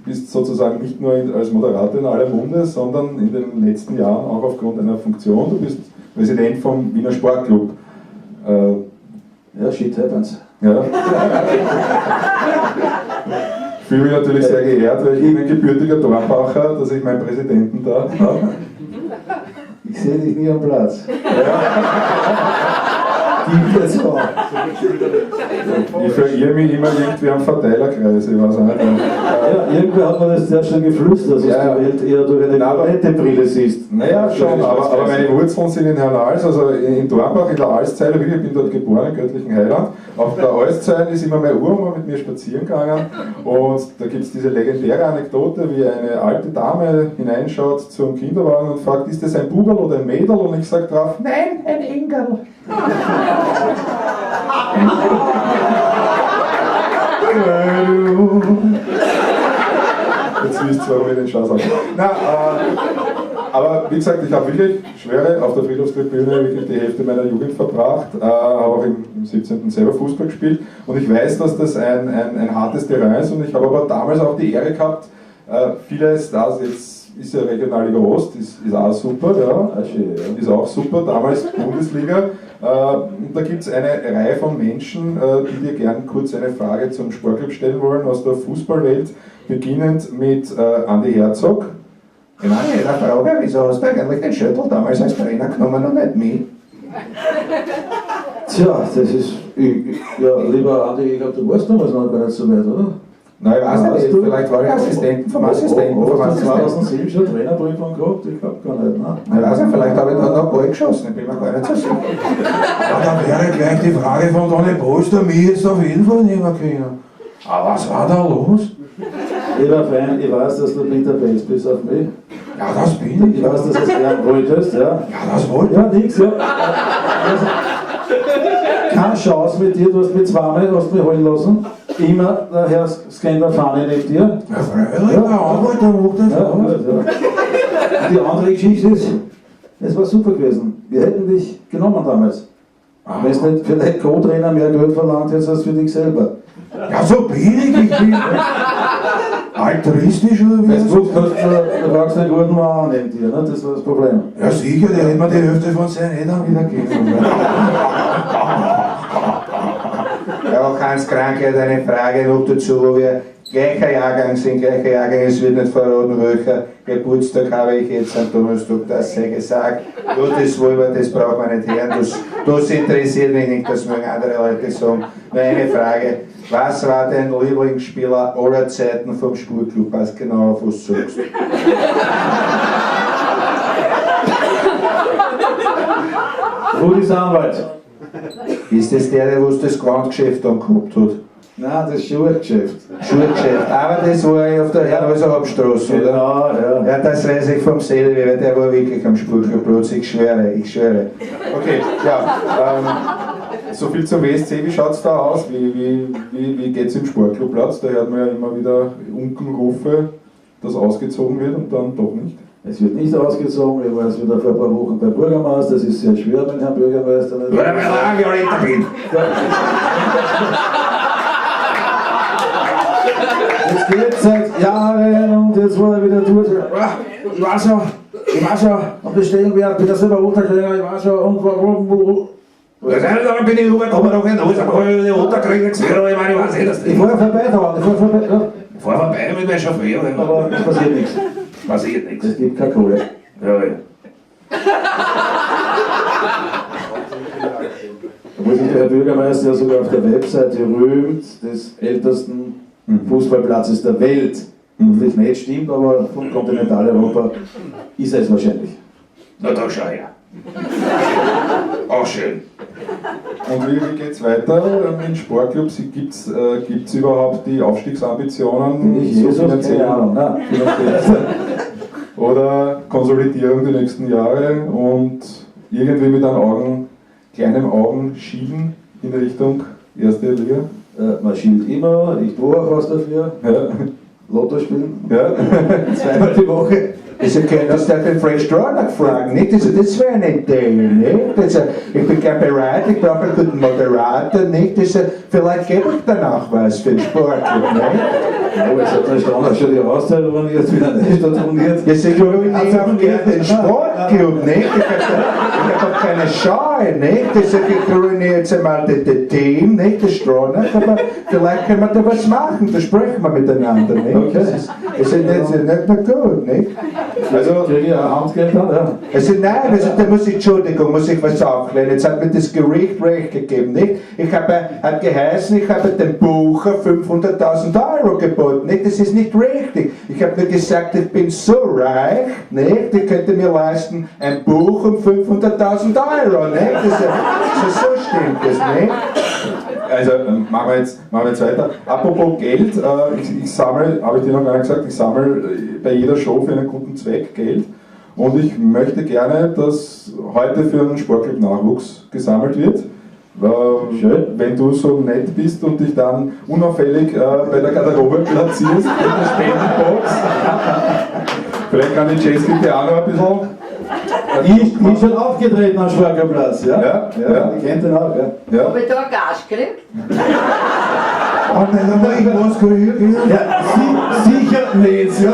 bist sozusagen nicht nur als Moderator in aller Munde, sondern in den letzten Jahren auch aufgrund einer Funktion. Du bist Präsident vom Wiener Sportclub. Ja, shit happens. Ja. Ich fühle mich natürlich sehr geehrt, weil ich bin ein gebürtiger Dornbacher, dass ich meinen Präsidenten da habe. Ich sehe dich nie am Platz. Ja. Die jetzt auch. Ich verirre mich immer irgendwie am Verteilerkreis, ich weiß auch nicht. Ja, irgendwer hat mir das sehr schon geflüstert, dass Ja, du die Welt eher durch eine nette Brille siehst. Naja, schon, aber meine Wurzeln sind in Hernals, also in Dornbach, in der Alszeile. Ich bin dort geboren, im göttlichen Heiland. Auf der Alszeile ist immer meine Uroma mit mir spazieren gegangen und da gibt es diese legendäre Anekdote, wie eine alte Dame hineinschaut zum Kinderwagen und fragt, ist das ein Buberl oder ein Mädel? Und ich sage drauf, nein, ein Engerl. Jetzt wisst ihr, warum ich den Spaß habe. Aber wie gesagt, ich habe wirklich, schwere, auf der Friedhofsklub-Bühne wirklich die Hälfte meiner Jugend verbracht, habe auch im 17. selber Fußball gespielt und ich weiß, dass das ein hartes Terrain ist und ich habe aber damals auch die Ehre gehabt, viele Stars, jetzt ist ja Regionalliga Ost, ist auch super, ja, ist auch super, damals Bundesliga. Und da gibt es eine Reihe von Menschen, die dir gern kurz eine Frage zum Sportclub stellen wollen aus der Fußballwelt, beginnend mit Andi Herzog. Ich meine, jeder Frage, wieso hast du eigentlich den Schüttel damals als Trainer genommen und nicht mich? Tja, das ist. Ja, lieber Andi, ich glaube, du warst damals noch gar nicht so weit, oder? Nein, ich weiß nicht, vielleicht war ich Assistenten vom Assistenten. Hast du 2007 schon Trainerprüfung gehabt? Ich glaube gar nicht, ne? Ich weiß nicht, vielleicht habe ich da noch Ball geschossen, ich bin mir gar nicht so sicher. Ja, da wäre gleich die Frage von Donny Poster mir jetzt auf jeden Fall nehmen können. Aber was war da los? Lieber Fan, ich weiß, dass du bitter bist, bis auf mich. Ja, das bin ich. Ich weiß, dass du es lernen wolltest, ja. Ja, das wollte ich. Ja, nix, ja. Keine Chance mit dir, du hast mich zweimal holen lassen. Immer der Herr Scanderfahne neben dir. Ja, freilich, der Anwalt, der macht das Ja, aus. gut, ja. Die andere Geschichte ist, es war super gewesen. Wir hätten dich genommen damals. Wenn es nicht für den Co-Trainer mehr Geld verlangt hättest als für dich selber. Ja, so bin ich bin altruistisch oder wie? Weißt du, du brauchst einen guten Mann neben dir, ne? Das war das Problem. Ja, sicher, der hätte mir die Hälfte von seinen Eltern wieder gegeben. Ja, auch Hans Kranke hat eine Frage noch dazu, wo wir gleicher Jahrgang sind, es wird nicht verraten, welcher Geburtstag habe ich jetzt am Donnerstag, das sei gesagt. Gutes Wohlwort, das braucht man nicht hören, das interessiert mich nicht, das mögen andere Leute sagen. Nur eine Frage, was war dein Lieblingsspieler aller Zeiten vom Sportclub? Was genau auf was sagst du? Rudis Anwalt. Ist das der was das Gewandgeschäft angehabt hat? Nein, das Schuhgeschäft. Schulgeschäft, aber das war ja auf der Herrenhäuser Hauptstraße, oder? Genau, ja. Ja, das weiß ich vom Selvi, weil der war wirklich am Sportclubplatz, ich schwöre. Okay, ja. So viel zum WSC, wie schaut es da aus? Wie geht es im Sportclubplatz? Da hört man ja immer wieder Unkenrufe, dass ausgezogen wird und dann doch nicht. Es wird nicht ausgezogen, ich war jetzt wieder vor ein paar Wochen beim Bürgermeister, das ist sehr schwer mit Herrn Bürgermeister. Weil ich lange Violetta bin. Jetzt geht seit Jahren und jetzt war er wieder durch. Ich war schon am Bestellwert, bin das selber runtergegangen, ich war schon und warum. Dann bin ich rübergekommen, noch in Hause, aber ich runtergekriegt, ich meine, ich weiß nicht, dass Ich war vorbei da, ja. Ich fahr vorbei mit meinem Chauffeur, Aber es passiert nichts. passiert nichts. Es gibt keine Kohle. Ja, ja. Da muss sich der Herr Bürgermeister ja sogar auf der Webseite rühmt des ältesten Fußballplatzes der Welt. Das nicht stimmt, aber von Kontinentaleuropa ist es wahrscheinlich. Na, da schau her. Auch schön. Und wie geht es weiter mit den Sportclubs? Gibt es überhaupt die Aufstiegsambitionen? Ich Jesus, keine Ahnung. Nein. Oder Konsolidierung die nächsten Jahre und irgendwie mit einem kleinen Augenschieben in Richtung erste Liga? Man schielt immer, ich tue auch was dafür. Ja. Lotto spielen, Ja. zweimal die Woche. Also könntest du den Fred Stronach fragen, nicht? Also das wäre eine Idee, nicht? Also, ich bin gern bereit, ich brauche einen guten Moderator, nicht? Also, vielleicht gebe ich danach was für den Sport, nicht? Aber es hat der Stronach schon die Austeilung jetzt wieder nicht stationiert. Ja, ich ruiniere auch gerne den Sportclub, nicht? Ich hab auch keine Scheu, nicht? Also, ich ruiniere jetzt einmal das Team, nicht? Das Stronach, aber vielleicht können wir da was machen, da sprechen wir miteinander, nicht? Okay. Das ist nicht mehr gut, nicht? Also, kriege ich ein Handgeld dann, ja. Also nein, also da muss ich, Entschuldigung, muss ich was aufklären. Jetzt hat mir das Gericht recht gegeben, nicht? Ich habe, hat geheißen, ich habe dem Bucher 500.000 Euro geboten, nicht? Das ist nicht richtig. Ich habe nur gesagt, ich bin so reich, nicht? Ich könnte mir leisten, ein Buch um 500.000 Euro, nicht? So stimmt das, nicht? Also machen wir jetzt weiter. Apropos Geld, ich sammle, habe ich dir noch gar nicht gesagt, ich sammle bei jeder Show für einen guten Zweck Geld. Und ich möchte gerne, dass heute für einen Sportclub-Nachwuchs gesammelt wird. Schön, wenn du so nett bist und dich dann unauffällig bei der Garderobe platzierst mit der Spendenbox. Vielleicht kann die Jessica auch noch ein bisschen. Ich bin schon aufgetreten am Sportplatz, ja? Ja. Ich kennt den auch, ja. Ob ich da einen Gas kriege? Oh nein, aber ich muss kriegen. Ja, sicher nicht, ja.